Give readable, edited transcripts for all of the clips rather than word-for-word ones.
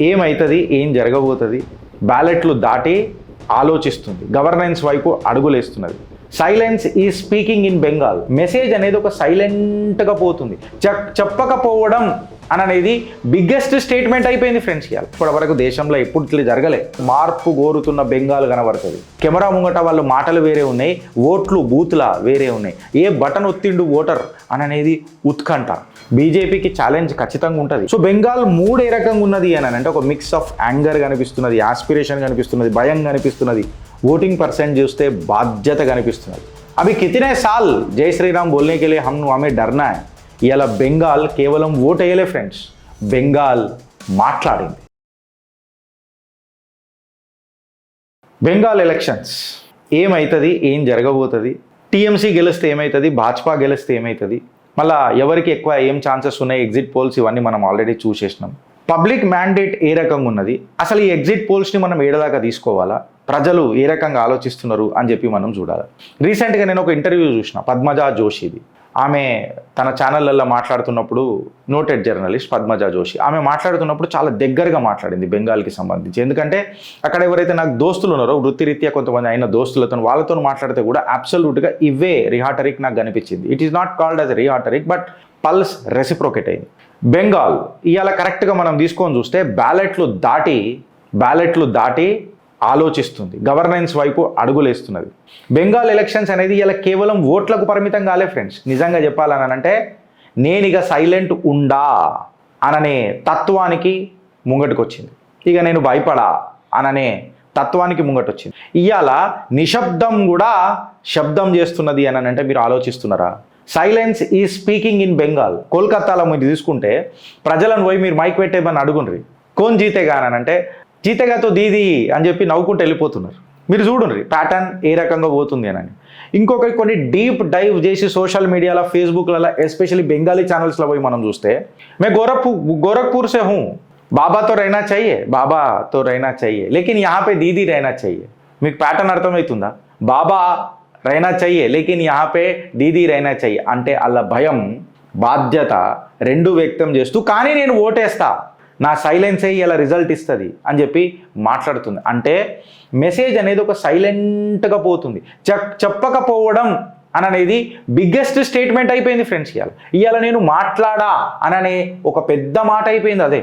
ఏమవుతుంది, ఏం జరగబోతుంది, బ్యాలెట్లు దాటి ఆలోచిస్తుంది, గవర్నెన్స్ వైపు అడుగులేస్తున్నది. సైలెన్స్ ఈ స్పీకింగ్ ఇన్ బెంగాల్. మెసేజ్ అనేది ఒక సైలెంట్గా పోతుంది. చెప్పకపోవడం అనేది బిగ్గెస్ట్ స్టేట్మెంట్ అయిపోయింది ఫ్రెండ్స్. ఇప్పటి వరకు దేశంలో ఎప్పుడు ఇట్లా జరగలే. మార్పు కోరుతున్న బెంగాల్ కనబడుతుంది. కెమెరా ముంగట వాళ్ళు మాటలు వేరే ఉన్నాయి, ఓట్లు బూత్లా వేరే ఉన్నాయి. ఏ బటన్ ఒత్తిండు ఓటర్ అనేది ఉత్కంఠ. బీజేపీకి ఛాలెంజ్ ఖచ్చితంగా ఉంటుంది. సో బెంగాల్ మూడు ఏ రకంగా ఉన్నది అంటే ఒక మిక్స్ ఆఫ్ యాంగర్ కనిపిస్తున్నది, ఆస్పిరేషన్ కనిపిస్తున్నది, భయం కనిపిస్తున్నది, ఓటింగ్ పర్సెంట్ చూస్తే బాధ్యత కనిపిస్తున్నది. అవి కితనే సాల్ జై శ్రీరామ్ బోల్నే కే లియే హమ్ హమే డర్నా హై. ఇలా బెంగాల్ కేవలం ఓట్ వేయలే ఫ్రెండ్స్, బెంగాల్ మాట్లాడింది. బెంగాల్ ఎలక్షన్స్ ఏమవుతుంది, ఏం జరగబోతుంది, టీఎంసీ గెలిస్తే ఏమవుతుంది, భాజపా గెలిస్తే ఏమవుతుంది, మళ్ళీ ఎవరికి ఎక్కువ ఏం ఛాన్సెస్ ఉన్నాయి, ఎగ్జిట్ పోల్స్ ఇవన్నీ మనం ఆల్రెడీ చూసేసినాం. పబ్లిక్ మ్యాండేట్ ఏ రకంగా ఉన్నది, అసలు ఈ ఎగ్జిట్ పోల్స్ని మనం ఏడదాకా తీసుకోవాలా, ప్రజలు ఏ రకంగా ఆలోచిస్తున్నారు అని చెప్పి మనం చూడాలి. రీసెంట్గా నేను ఒక ఇంటర్వ్యూ చూసిన పద్మజా జోషిది. ఆమె తన ఛానళ్ళల్లో మాట్లాడుతున్నప్పుడు, నోటెడ్ జర్నలిస్ట్ పద్మజా జోషి, ఆమె మాట్లాడుతున్నప్పుడు చాలా దగ్గరగా మాట్లాడింది బెంగాల్కి సంబంధించి. ఎందుకంటే అక్కడ ఎవరైతే నాకు దోస్తులు ఉన్నారో వృత్తిరీత్యా కొంతమంది అయిన దోస్తులతో వాళ్ళతో మాట్లాడితే కూడా అబ్సల్యూట్గా ఇవే రిహాటరిక్ నాకు కనిపించింది. It is not called as rhetoric, but pulse reciprocate అయింది. బెంగాల్ ఇవాళ కరెక్ట్గా మనం తీసుకొని చూస్తే బ్యాలెట్లు దాటి ఆలోచిస్తుంది, గవర్నెన్స్ వైపు అడుగులేస్తున్నది. బెంగాల్ ఎలక్షన్స్ అనేది ఇలా కేవలం ఓట్లకు పరిమితం కాలే ఫ్రెండ్స్. నిజంగా చెప్పాలని అంటే నేను ఇక సైలెంట్ ఉండా అననే తత్వానికి ముంగటికొచ్చింది. ఇక నేను భయపడా అననే తత్వానికి ముంగటొచ్చింది. ఇవాళ నిశ్శబ్దం కూడా శబ్దం చేస్తున్నది అంటే మీరు ఆలోచిస్తున్నారా? సైలెన్స్ ఈ స్పీకింగ్ ఇన్ బెంగాల్. కోల్కతాలో మీరు తీసుకుంటే ప్రజలను పోయి మీరు మైక్ పెట్టేమని అడుగుండ్రి, కోన్ జీతేగా అంటే జీతేగాతో దీది అని చెప్పి నవ్వుకుంటూ వెళ్ళిపోతున్నారు. మీరు చూడండి ప్యాటర్న్ ఏ రకంగా పోతుంది అని. ఇంకొక కొన్ని డీప్ డైవ్ చేసి సోషల్ మీడియాలో, ఫేస్బుక్లలో, ఎస్పెషల్లీ బెంగాలీ ఛానల్స్లో పోయి మనం చూస్తే మే గోరఖ్పూర్ సే హూ, బాబా తో रहना चाहिए, బాబా తో रहना चाहिए, लेकिन यहाँ पे दीदी रहना चाहिए. మీకు ప్యాటర్న్ అర్థమవుతుందా? బాబా रहना चाहिए, लेकिन यहाँ पे दीदी रहना चाहिए అంటే అలా భయం, బాధ్యత రెండు వ్యక్తం చేస్తూ కానీ నేను ఓటేస్తా, నా సైలెన్సే ఇలా రిజల్ట్ ఇస్తుంది అని చెప్పి మాట్లాడుతుంది. అంటే మెసేజ్ అనేది ఒక సైలెంట్గా పోతుంది. చెప్పకపోవడం అనేది బిగ్గెస్ట్ స్టేట్మెంట్ అయిపోయింది ఫ్రెండ్స్. ఇవాళ నేను మాట్లాడా అననే ఒక పెద్ద మాట అయిపోయింది. అదే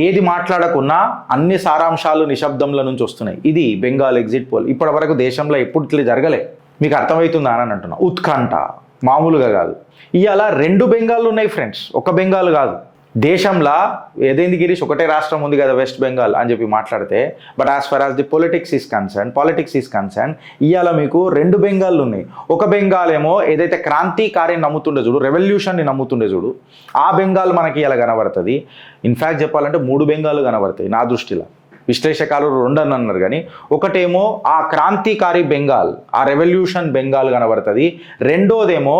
ఏది మాట్లాడకున్నా అన్ని సారాంశాలు నిశ్శబ్దంలో నుంచి వస్తున్నాయి. ఇది బెంగాల్ ఎగ్జిట్ పోల్. ఇప్పటి వరకు దేశంలో ఎప్పుడు ఇట్లా జరగలే. మీకు అర్థమవుతుందా అని అంటున్నా. ఉత్కంఠ మామూలుగా కాదు. ఇవాళ రెండు బెంగాల్ ఉన్నాయి ఫ్రెండ్స్, ఒక బెంగాల్ కాదు. దేశంలో ఏదైంది గిరీష్, ఒకటే రాష్ట్రం ఉంది కదా వెస్ట్ బెంగాల్ అని చెప్పి మాట్లాడితే, but as for as the politics is concern ఇవాళ మీకు రెండు బెంగాల్ ఉన్నాయి. ఒక బెంగాల్ ఏమో ఏదైతే క్రాంతికార్యం నమ్ముతుండే చూడు, రెవల్యూషన్ని నమ్ముతుండే చూడు, ఆ బెంగాల్ మనకి ఇలా కనబడుతుంది. ఇన్ఫ్యాక్ట్ చెప్పాలంటే మూడు బెంగాల్ కనబడతాయి నా దృష్టిలో. విశ్లేషకాలు రెండు అని అన్నారు కానీ ఒకటేమో ఆ క్రాంతికారి బెంగాల్, ఆ రెవల్యూషన్ బెంగాల్ కనబడుతుంది. రెండోదేమో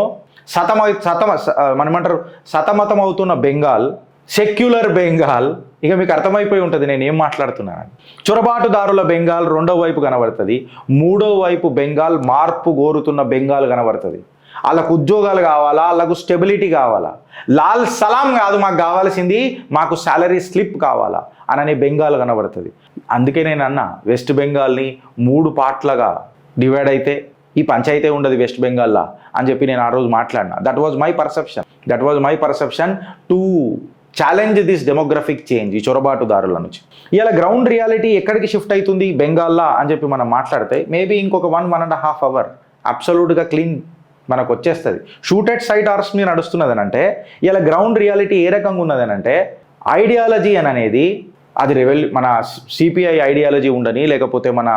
సతమతం అవుతున్న బెంగాల్, సెక్యులర్ బెంగాల్. ఇక మీకు అర్థమైపోయి ఉంటుంది నేను ఏం మాట్లాడుతున్నాను. చొరబాటుదారుల బెంగాల్ రెండో వైపు కనబడుతుంది. మూడో వైపు బెంగాల్ మార్పు కోరుతున్న బెంగాల్ కనబడుతుంది. వాళ్ళకు ఉద్యోగాలు కావాలా, వాళ్ళకు స్టెబిలిటీ కావాలా, లాల్ సలాం కాదు మాకు కావాల్సింది, మాకు శాలరీ స్లిప్ కావాలా అననే బెంగాల్ కనబడుతుంది. అందుకే నేను అన్న వెస్ట్ బెంగాల్ని మూడు పార్ట్లుగా డివైడ్ అయితే ఈ పంచాయతీ ఉండదు వెస్ట్ బెంగాల్లో అని చెప్పి నేను ఆ రోజు మాట్లాడినా. That was my perception to challenge this demographic change, ఈ చొరబాటుదారుల నుంచి. ఇలా గ్రౌండ్ రియాలిటీ ఎక్కడికి షిఫ్ట్ అవుతుంది బెంగాల్లో అని చెప్పి మనం మాట్లాడితే మేబీ ఇంకొక 1.5 hours అబ్సల్యూట్గా క్లీన్ మనకు వచ్చేస్తుంది. షూటెడ్ సైట్ ఆర్స్ మీద నడుస్తున్నదని అంటే ఇలా గ్రౌండ్ రియాలిటీ ఏ రకంగా ఉన్నదని అంటే ఐడియాలజీ అనేది అది మన సిపిఐ ఐడియాలజీ ఉండని, లేకపోతే మన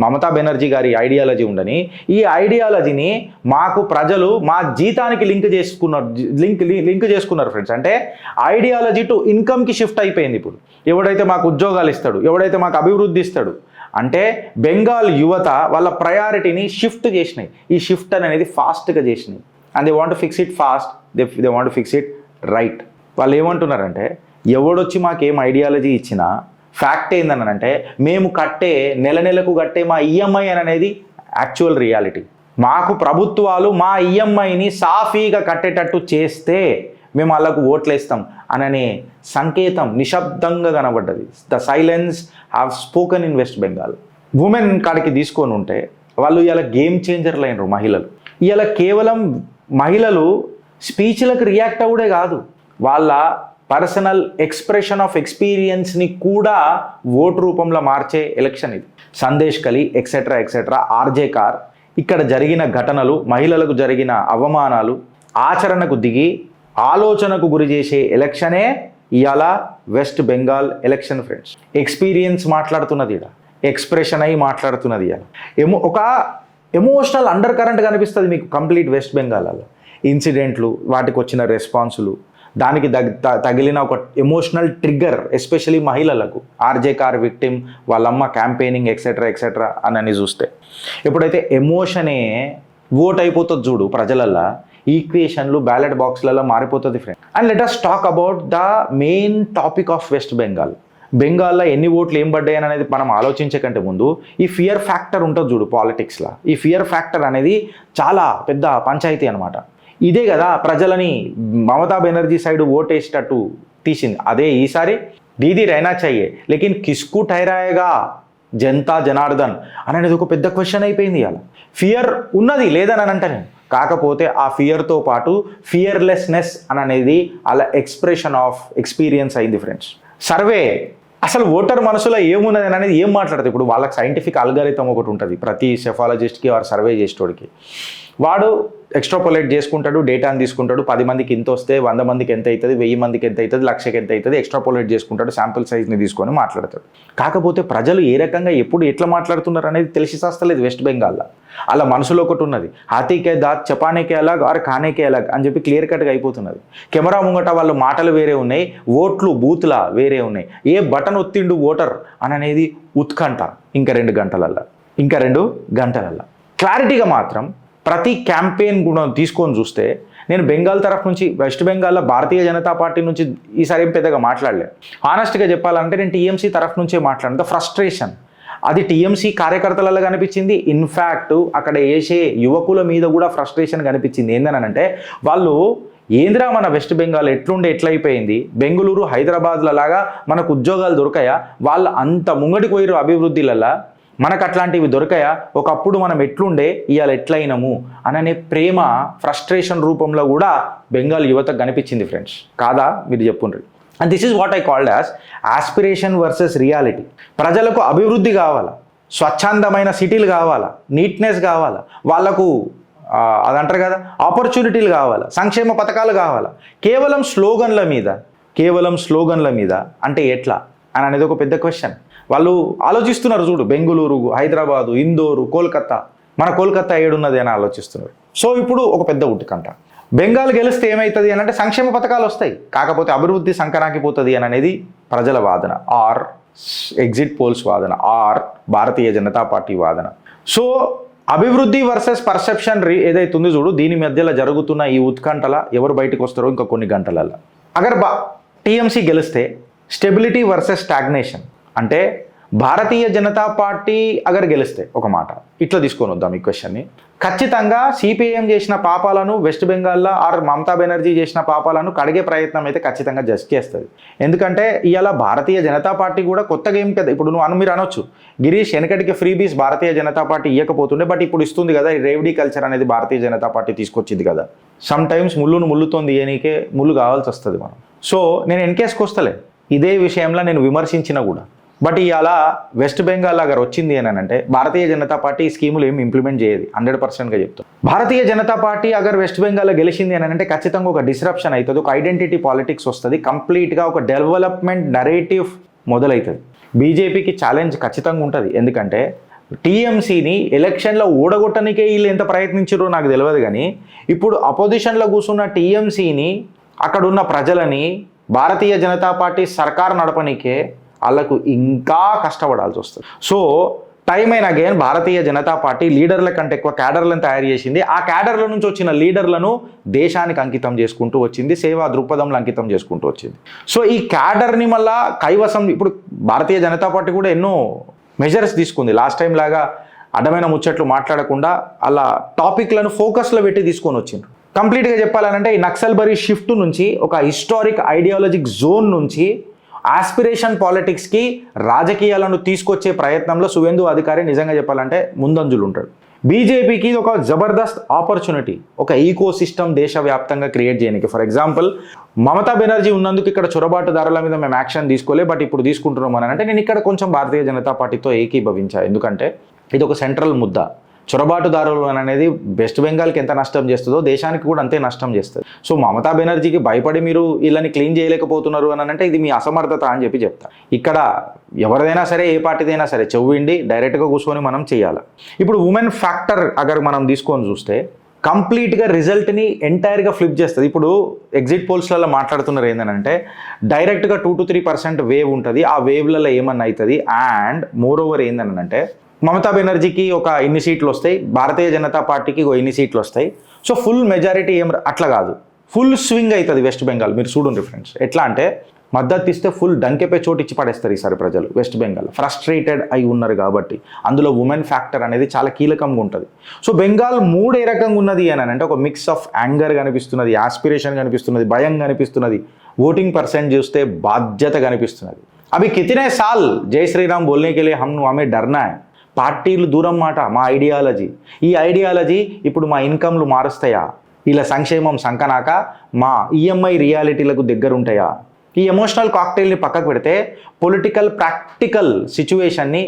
మమతా బెనర్జీ గారి ఐడియాలజీ ఉండని, ఈ ఐడియాలజీని మాకు ప్రజలు మా జీతానికి లింక్ చేసుకున్నారు ఫ్రెండ్స్. అంటే ఐడియాలజీ టు ఇన్కమ్కి షిఫ్ట్ అయిపోయింది. ఇప్పుడు ఎవడైతే మాకు ఉద్యోగాలు ఇస్తాడు, ఎవడైతే మాకు అభివృద్ధి ఇస్తాడు అంటే బెంగాల్ యువత వాళ్ళ ప్రయారిటీని షిఫ్ట్ చేసినాయి. ఈ షిఫ్ట్ అనేది ఫాస్ట్గా చేసినాయి. And they want to fix it fast, they want to fix it right. వాళ్ళు ఏమంటున్నారంటే ఎవడొచ్చి మాకేం ఐడియాలజీ ఇచ్చినా ఫ్యాక్ట్ ఏందనంటే మేము నెలకు కట్టే మా ఈఎంఐ అనేది యాక్చువల్ రియాలిటీ. మాకు ప్రభుత్వాలు మా ఈఎంఐని సాఫీగా కట్టేటట్టు చేస్తే మేము వాళ్ళకు ఓట్లు వేస్తాం అననే సంకేతం నిశ్శబ్దంగా కనబడ్డది. The silence have spoken in West Bengal. Women కాడికి తీసుకొని ఉంటే వాళ్ళు ఇలా గేమ్ చేంజర్లు అయినరు మహిళలు. ఇలా కేవలం మహిళలు స్పీచ్లకు రియాక్ట్ అవ్వడే కాదు, వాళ్ళ పర్సనల్ ఎక్స్ప్రెషన్ ఆఫ్ ఎక్స్పీరియన్స్ని కూడా ఓటు రూపంలో మార్చే ఎలక్షన్ ఇది. సందేశ్ కలి ఎక్సెట్రా ఎక్సెట్రా, ఆర్జే కార్, ఇక్కడ జరిగిన ఘటనలు, మహిళలకు జరిగిన అవమానాలు ఆచరణకు దిగి ఆలోచనకు గురి చేసే ఎలక్షనే ఇవాళ west Bengal election friends. Experience మాట్లాడుతున్నది, ఇక్కడ ఎక్స్ప్రెషన్ అయి మాట్లాడుతున్నది. ఇవాళ ఒక ఎమోషనల్ అండర్ కరెంట్ కనిపిస్తుంది మీకు కంప్లీట్ వెస్ట్ బెంగాల్లో. ఇన్సిడెంట్లు, వాటికి వచ్చిన రెస్పాన్సులు, దానికి తగిలిన ఒక ఎమోషనల్ ట్రిగ్గర్ ఎస్పెషలీ మహిళలకు, ఆర్జే కార్ విక్టిమ్, వాళ్ళమ్మ క్యాంపెయినింగ్ ఎక్సెట్రా ఎక్సెట్రా అని చూస్తే ఎప్పుడైతే ఎమోషనే ఓట్ అయిపోతుంది చూడు ప్రజలల్లో, ఈక్వేషన్లు బ్యాలెట్ బాక్స్లలో మారిపోతుంది friend. And let us talk about the main topic of west Bengal. బెంగాల్లో ఎన్ని ఓట్లు ఏం పడ్డాయి అనేది మనం ఆలోచించే కంటే ముందు ఈ ఫియర్ ఫ్యాక్టర్ ఉంటుంది చూడు పాలిటిక్స్లో. ఈ ఫియర్ ఫ్యాక్టర్ అనేది చాలా పెద్ద పంచాయతీ అనమాట. ఇదే కదా ప్రజలని మమతా బెనర్జీ సైడ్ ఓటేసేటట్టు తీసింది. అదే ఈసారి దీదీ రైనా చాయే లేకిన్ కిస్కు ఠైరాయేగా జనతా జనార్దన్ అనేది ఒక పెద్ద క్వశ్చన్ అయిపోయింది. ఇవాళ ఫియర్ ఉన్నది లేదని అంటాను, కాకపోతే ఆ ఫియర్తో పాటు ఫియర్లెస్నెస్ అనేది అలా ఎక్స్ప్రెషన్ ఆఫ్ ఎక్స్పీరియన్స్ అయింది ఫ్రెండ్స్. సర్వే అసలు ఓటర్ మనసులో ఏమున్నది అనేది ఏం మాట్లాడుతుంది. ఇప్పుడు వాళ్ళకి సైంటిఫిక్ అల్గారిథం ఒకటి ఉంటుంది ప్రతి సెఫాలజిస్ట్కి, వారు సర్వే చేసేటోడికి. వాడు ఎక్స్ట్రాపోలేట్ చేసుకుంటాడు, డేటాని తీసుకుంటాడు, 10 మందికి ఎంత వస్తే 100 మందికి ఎంత అవుతుంది, 1000 మందికి ఎంత అవుతుంది, 1,00,000కి ఎంత అవుతుంది, ఎక్స్ట్రాపోలేట్ చేసుకుంటాడు, శాంపుల్ సైజ్ని తీసుకొని మాట్లాడతాడు. కాకపోతే ప్రజలు ఏ రకంగా ఎప్పుడు ఎట్లా మాట్లాడుతున్నారు అనేది తెలిసి చేస్తలేదు వెస్ట్ బెంగాల్లో. అలా మనసులో ఒకటి ఉన్నది, హాతీకే దాత్ చపానేకే అలాగ్ ఆర్ ఖానేకే అలాగ్ అని చెప్పి క్లియర్ కట్గా అయిపోతున్నది. కెమెరా ముంగట వాళ్ళ మాటలు వేరే ఉన్నాయి, ఓట్లు బూత్లా వేరే ఉన్నాయి. ఏ బటన్ ఒత్తిండు ఓటర్ అనేది ఉత్కంఠ. ఇంకా 2 గంటలల్లో క్లారిటీగా మాత్రం ప్రతి క్యాంపెయిన్ కూడా తీసుకొని చూస్తే, నేను బెంగాల్ తరఫు నుంచి వెస్ట్ బెంగాల్లో భారతీయ జనతా పార్టీ నుంచి ఈసారి ఏం పెద్దగా మాట్లాడలేదు. హానెస్ట్గా చెప్పాలంటే నేను టీఎంసీ తరఫు నుంచే మాట్లాడిన ఫ్రస్ట్రేషన్ అది టీఎంసీ కార్యకర్తలలో కనిపించింది. ఇన్ఫ్యాక్ట్ అక్కడ వేసే యువకుల మీద కూడా ఫ్రస్ట్రేషన్ కనిపించింది. ఏందనంటే వాళ్ళు ఏంద్రా మన వెస్ట్ బెంగాల్ ఎట్లయిపోయింది, బెంగళూరు హైదరాబాద్ల లాగా మనకు ఉద్యోగాలు దొరకాయా, వాళ్ళు అంత ముంగడికి పోయిరు అభివృద్ధిలలా, మనకు అట్లాంటివి దొరకాయా, ఒకప్పుడు మనం ఎట్లుండే ఇవాళ ఎట్లయినాము అననే ప్రేమ ఫ్రస్ట్రేషన్ రూపంలో కూడా బెంగాల్ యువతకు కనిపించింది ఫ్రెండ్స్. కాదా మీరు చెప్పుండ్రి. And this is what I called as aspiration versus reality. ప్రజలకు అభివృద్ధి కావాలా, స్వచ్ఛందమైన సిటీలు కావాలా, నీట్నెస్ కావాలా, వాళ్ళకు అదంటారు కదా ఆపర్చునిటీలు కావాలా, సంక్షేమ పథకాలు కావాలా. కేవలం స్లోగన్ల మీద అంటే ఎట్లా అని అనేది ఒక పెద్ద క్వశ్చన్. వాళ్ళు ఆలోచిస్తున్నారు చూడు, బెంగళూరు, హైదరాబాదు, ఇందోరు, కోల్కతా, మన కోల్కతా ఏడున్నది అని ఆలోచిస్తున్నారు. సో ఇప్పుడు ఒక పెద్ద ఉట్టుకంట, బెంగాల్ గెలిస్తే ఏమవుతుంది అని అంటే సంక్షేమ పథకాలు వస్తాయి, కాకపోతే అభివృద్ధి సంకనాకిపోతుంది అని అనేది ప్రజల వాదన, ఆర్ ఎగ్జిట్ పోల్స్ వాదన, ఆర్ భారతీయ జనతా పార్టీ వాదన. సో అభివృద్ధి వర్సెస్ పర్సెప్షన్ ఏదైతే ఉంది చూడు, దీని మధ్యలో జరుగుతున్న ఈ ఉత్కంఠల ఎవరు బయటకు వస్తారో ఇంకా కొన్ని గంటలలో. అగర్ టీఎంసీ గెలిస్తే స్టెబిలిటీ వర్సెస్ స్టాగ్నేషన్, అంటే భారతీయ జనతా పార్టీ అగర్ గెలిస్తే ఒక మాట ఇట్లా తీసుకొని వద్దాం ఈ క్వశ్చన్ని. ఖచ్చితంగా సిపిఐఎం చేసిన పాపాలను వెస్ట్ బెంగాల్లో ఆర్ మమతా బెనర్జీ చేసిన పాపాలను కడిగే ప్రయత్నం అయితే ఖచ్చితంగా జస్ట్ చేస్తుంది. ఎందుకంటే ఇవాళ భారతీయ జనతా పార్టీ కూడా కొత్తగా ఏం కదా, ఇప్పుడు మీరు అనొచ్చు గిరీష్ వెనకటికి ఫ్రీబీస్ భారతీయ జనతా పార్టీ ఇవ్వకపోతుండే, బట్ ఇప్పుడు ఇస్తుంది కదా. రేవడీ కల్చర్ అనేది భారతీయ జనతా పార్టీ తీసుకొచ్చింది కదా. సమ్ టైమ్స్ ముళ్ళుతోంది ఇయనికే ముళ్ళు కావాల్సి వస్తుంది మనం. సో నేను ఎన్కేస్కి వస్తలే, ఇదే విషయంలో నేను విమర్శించిన కూడా. బట్ ఇవాళ వెస్ట్ బెంగాల్ అగర్ వచ్చింది అని అంటే భారతీయ జనతా పార్టీ ఈ స్కీములు ఏమి ఇంప్లిమెంట్ చేయదు, 100%గా చెప్తాం. భారతీయ జనతా పార్టీ అగర్ వెస్ట్ బెంగాల్లో గెలిచింది అని అంటే ఖచ్చితంగా ఒక డిస్రప్షన్ అవుతుంది, ఒక ఐడెంటిటీ పాలిటిక్స్ వస్తుంది, కంప్లీట్గా ఒక డెవలప్మెంట్ నరేటివ్ మొదలవుతుంది. బీజేపీకి ఛాలెంజ్ ఖచ్చితంగా ఉంటుంది. ఎందుకంటే టీఎంసీని ఎలక్షన్లో ఓడగొట్టనికే వీళ్ళు ఎంత ప్రయత్నించారో నాకు తెలియదు, కానీ ఇప్పుడు అపోజిషన్లో కూర్చున్న టీఎంసీని అక్కడున్న ప్రజలని భారతీయ జనతా పార్టీ సర్కార్ నడపనికే వాళ్ళకు ఇంకా కష్టపడాల్సి వస్తుంది. సో టైమ్ అయిన అగైన్ భారతీయ జనతా పార్టీ లీడర్ల కంటే ఎక్కువ క్యాడర్లను తయారు చేసింది. ఆ క్యాడర్ల నుంచి వచ్చిన లీడర్లను దేశానికి అంకితం చేసుకుంటూ వచ్చింది, సేవా దృక్పథంలో అంకితం చేసుకుంటూ వచ్చింది. సో ఈ క్యాడర్ని మళ్ళా కైవసం ఇప్పుడు భారతీయ జనతా పార్టీ కూడా ఎన్నో మెజర్స్ తీసుకుంది. లాస్ట్ టైం లాగా అడ్డమైన ముచ్చట్లు మాట్లాడకుండా అలా టాపిక్లను ఫోకస్లో పెట్టి తీసుకొని వచ్చిండ్రు. కంప్లీట్గా చెప్పాలనంటే ఈ నక్సల్బరీ షిఫ్ట్ నుంచి ఒక హిస్టారిక్ ఐడియాలజిక్ జోన్ నుంచి ఆస్పిరేషన్ పాలిటిక్స్కి రాజకీయాలను తీసుకొచ్చే ప్రయత్నంలో సువేందు అధికారి నిజంగా చెప్పాలంటే ముందంజులు ఉంటాడు. బీజేపీకి ఇది ఒక జబర్దస్త్ ఆపర్చునిటీ, ఒక ఈకో సిస్టమ్ దేశవ్యాప్తంగా క్రియేట్ చేయడానికి. ఫర్ ఎగ్జాంపుల్ మమతా బెనర్జీ ఉన్నందుకు ఇక్కడ చొరబాటుదారుల మీద మేము యాక్షన్ తీసుకోలే, బట్ ఇప్పుడు తీసుకుంటున్నాం అని అంటే నేను ఇక్కడ కొంచెం భారతీయ జనతా పార్టీతో ఏకీభవించా. ఎందుకంటే ఇది ఒక సెంట్రల్ ముద్ద. చొరబాటుదారులు అనేది వెస్ట్ బెంగాల్కి ఎంత నష్టం చేస్తుందో దేశానికి కూడా అంతే నష్టం చేస్తుంది. సో మమతా బెనర్జీకి భయపడి మీరు వీళ్ళని క్లీన్ చేయలేకపోతున్నారు అని అంటే ఇది మీ అసమర్థత అని చెప్పి చెప్తా. ఇక్కడ ఎవరిదైనా సరే, ఏ పార్టీదైనా సరే చెవ్విండి డైరెక్ట్గా కూర్చొని మనం చేయాలి. ఇప్పుడు ఉమెన్ ఫ్యాక్టర్ అగర్ మనం తీసుకొని చూస్తే కంప్లీట్గా రిజల్ట్ని ఎంటైర్గా ఫ్లిప్ చేస్తుంది. ఇప్పుడు ఎగ్జిట్ పోల్స్లలో మాట్లాడుతున్నారు ఏంటంటే డైరెక్ట్గా 2 to 3% వేవ్ ఉంటుంది, ఆ వేవ్లలో ఏమన్నా అవుతుంది. అండ్ మోర్ ఓవర్ ఏంటంటే మమతా బెనర్జీకి ఒక ఇన్ని సీట్లు వస్తాయి, భారతీయ జనతా పార్టీకి ఒక ఇన్ని సీట్లు వస్తాయి. సో ఫుల్ మెజారిటీ ఏం అట్లా కాదు, ఫుల్ స్వింగ్ అవుతుంది వెస్ట్ బెంగాల్. మీరు చూడండి ఫ్రెండ్స్, ఎట్లా అంటే మద్దతు ఇస్తే ఫుల్ డంకెపై చోటు ఇచ్చి పడేస్తారు ఈసారి ప్రజలు. వెస్ట్ బెంగాల్ ఫ్రస్ట్రేటెడ్ అయి ఉన్నారు కాబట్టి అందులో ఉమెన్ ఫ్యాక్టర్ అనేది చాలా కీలకంగా ఉంటుంది. సో బెంగాల్ మూడు ఏ రకంగా ఉన్నది అని అంటే ఒక మిక్స్ ఆఫ్ యాంగర్ కనిపిస్తున్నది, ఆస్పిరేషన్ కనిపిస్తున్నది, భయం కనిపిస్తున్నది, ఓటింగ్ పర్సెంట్ చూస్తే బాధ్యత కనిపిస్తున్నది. అవి కితనే సాల్ జై శ్రీరామ్ బోల్నే కే లియే హమ్ హమే డర్నా హై. పార్టీలు దూరం మాట, మా ఐడియాలజీ, ఈ ఐడియాలజీ ఇప్పుడు మా ఇన్కమ్లు మారుస్తాయా, ఇలా సంక్షేమం సంకనాక మా ఈఎంఐ రియాలిటీలకు దగ్గర ఉంటాయా? ఈ ఎమోషనల్ కాక్టైల్ని పక్కకు పెడితే పొలిటికల్ ప్రాక్టికల్ సిచ్యువేషన్ని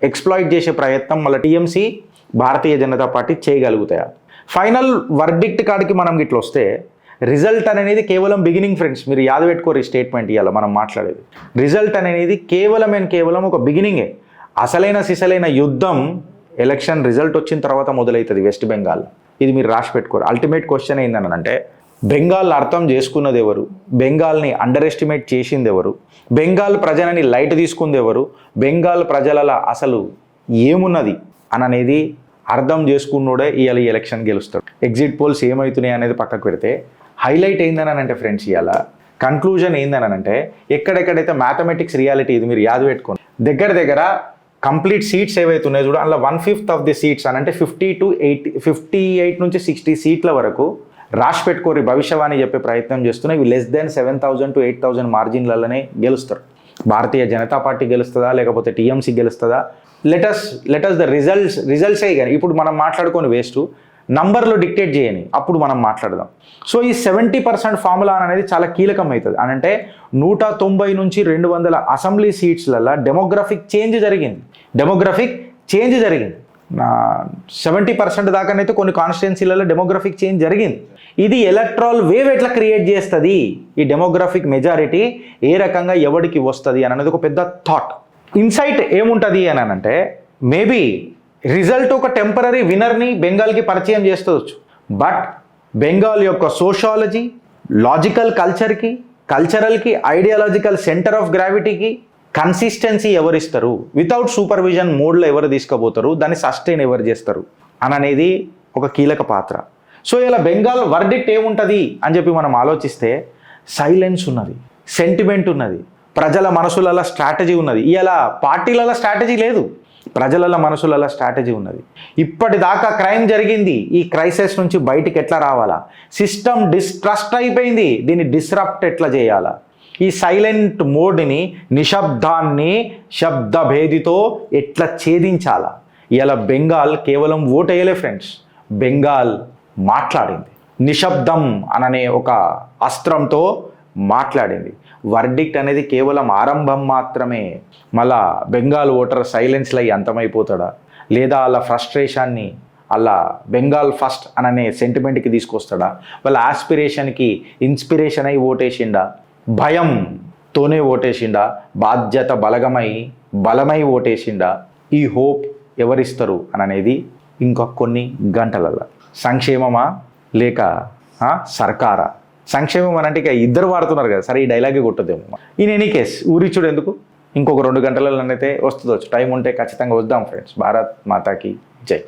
ఎక్స్ప్లాయిట్ చేసే ప్రయత్నం మళ్ళీ టీఎంసీ భారతీయ జనతా పార్టీ చేయగలుగుతాయా? ఫైనల్ వర్డిక్ట్ కాడికి మనం ఇట్లా వస్తే రిజల్ట్ అనేది కేవలం బిగినింగ్ ఫ్రెండ్స్. మీరు యాద పెట్టుకోరు ఈ స్టేట్మెంట్ ఇవ్వాలి మనం మాట్లాడేది. రిజల్ట్ అనేది కేవలం ఒక బిగినింగే. అసలైన సిసలైన యుద్ధం ఎలక్షన్ రిజల్ట్ వచ్చిన తర్వాత మొదలవుతుంది వెస్ట్ బెంగాల్. ఇది మీరు రాసి పెట్టుకోరు. అల్టిమేట్ క్వశ్చన్ ఏంటంటే బెంగాల్ అర్థం చేసుకున్నది ఎవరు, బెంగాల్ని అండర్ ఎస్టిమేట్ చేసింది ఎవరు, బెంగాల్ ప్రజలని లైట్ తీసుకుంది ఎవరు, బెంగాల్ ప్రజల అసలు ఏమున్నది అనేది అర్థం చేసుకున్నోడే ఇవాళ ఈ ఎలక్షన్ గెలుస్తాడు. ఎగ్జిట్ పోల్స్ ఏమవుతున్నాయి అనేది పక్కకు పెడితే హైలైట్ ఏందనంటే ఫ్రెండ్స్ ఇవాళ కన్క్లూజన్ ఏందనంటే ఎక్కడెక్కడైతే మ్యాథమెటిక్స్ రియాలిటీ ఇది మీరు యాద పెట్టుకోండి. దగ్గర కంప్లీట్ సీట్స్ ఏవైతే ఉన్నాయో చూడ అందులో 1/5 ఆఫ్ ది సీట్స్ అని అంటే 58 నుంచి 60 సీట్ల వరకు రాసి పెట్టుకోరి భవిష్యవాణి చెప్పే ప్రయత్నం చేస్తున్నాయి. ఇవి లెస్ దెన్ 7,000 to 8,000 మార్జిన్లలోనే గెలుస్తారు. భారతీయ జనతా పార్టీ గెలుస్తుందా లేకపోతే టీఎంసీ గెలుస్తుందా? లెటస్ ద రిజల్ట్సే కానీ ఇప్పుడు మనం మాట్లాడుకొని వేస్ట్, నంబర్లో డిక్టేట్ చేయని అప్పుడు మనం మాట్లాడదాం. సో ఈ 70% ఫార్ములా అనేది చాలా కీలకం అవుతుంది. అని అంటే 190 నుంచి 200 అసెంబ్లీ సీట్స్లలో డెమోగ్రఫిక్ చేంజ్ జరిగింది. 70% దాకానైతే కొన్ని కాన్స్టిట్యున్సీలలో డెమోగ్రఫిక్ చేంజ్ జరిగింది. ఇది ఎలక్ట్రల్ వేవ్ ఎట్లా క్రియేట్ చేస్తుంది, ఈ డెమోగ్రఫిక్ మెజారిటీ ఏ రకంగా ఎవరికి వస్తుంది అనేది ఒక పెద్ద థాట్. ఇన్సైట్ ఏముంటుంది అని అంటే మేబీ రిజల్ట్ ఒక టెంపరీ విన్నర్ని బెంగాల్కి పరిచయం చేస్తవచ్చు, బట్ బెంగాల్ యొక్క సోషాలజీ, లాజికల్ కల్చరల్కి, ఐడియాలజికల్ సెంటర్ ఆఫ్ గ్రావిటీకి కన్సిస్టెన్సీ ఎవరిస్తారు, వితౌట్ సూపర్విజన్ మోడ్లో ఎవరు తీసుకుపోతారు, దాన్ని సస్టైన్ ఎవరు చేస్తారు అనేది ఒక కీలక పాత్ర. సో ఇలా బెంగాల్ వర్డిక్ట్ ఏముంటుంది అని చెప్పి మనం ఆలోచిస్తే సైలెన్స్ ఉన్నది, సెంటిమెంట్ ఉన్నది, ప్రజల మనసులలో స్ట్రాటజీ ఉన్నది. ఇలా పార్టీలలో స్ట్రాటజీ లేదు, ప్రజల మనసులలో స్ట్రాటజీ ఉన్నది. ఇప్పటిదాకా క్రైమ్ జరిగింది, ఈ క్రైసిస్ నుంచి బయటికి ఎట్లా రావాలా, సిస్టమ్ డిస్ట్రస్ట్ అయిపోయింది, దీన్ని డిస్రప్ట్ ఎట్లా చేయాలా, ఈ సైలెంట్ మోడ్ని, నిశ్శబ్దాన్ని శబ్దభేదితో ఎట్లా ఛేదించాలా. ఇలా బెంగాల్ కేవలం ఓట్ వేయలే ఫ్రెండ్స్, బెంగాల్ మాట్లాడింది, నిశ్శబ్దం అననే ఒక అస్త్రంతో మాట్లాడింది. వర్డిక్ట్ అనేది కేవలం ఆరంభం మాత్రమే. మళ్ళా బెంగాల్ ఓటర్ సైలెన్స్లో అంతమైపోతాడా, లేదా వాళ్ళ ఫ్రస్ట్రేషన్ని అలా బెంగాల్ ఫస్ట్ అననే సెంటిమెంట్కి తీసుకొస్తాడా, వాళ్ళ ఆస్పిరేషన్కి ఇన్స్పిరేషన్ అయి ఓటేసిండా, భయంతోనే ఓటేసిండా, బాధ్యత బలమై ఓటేసిండా, ఈ హోప్ ఎవరిస్తారు అనేది ఇంకా కొన్ని గంటలలో. సంక్షేమమా లేక సర్కారా? సంక్షేమం అని అంటే ఇక ఇద్దరు వాడుతున్నారు కదా, సరే ఈ డైలాగే కొట్టదేమో. ఇన్ ఎనీ కేస్ ఊరిచ్చుడు ఎందుకు, ఇంకొక 2 గంటలలోనైతే వస్తుందొచ్చు, టైం ఉంటే ఖచ్చితంగా వద్దాం ఫ్రెండ్స్. భారత్ మాతాకి జై.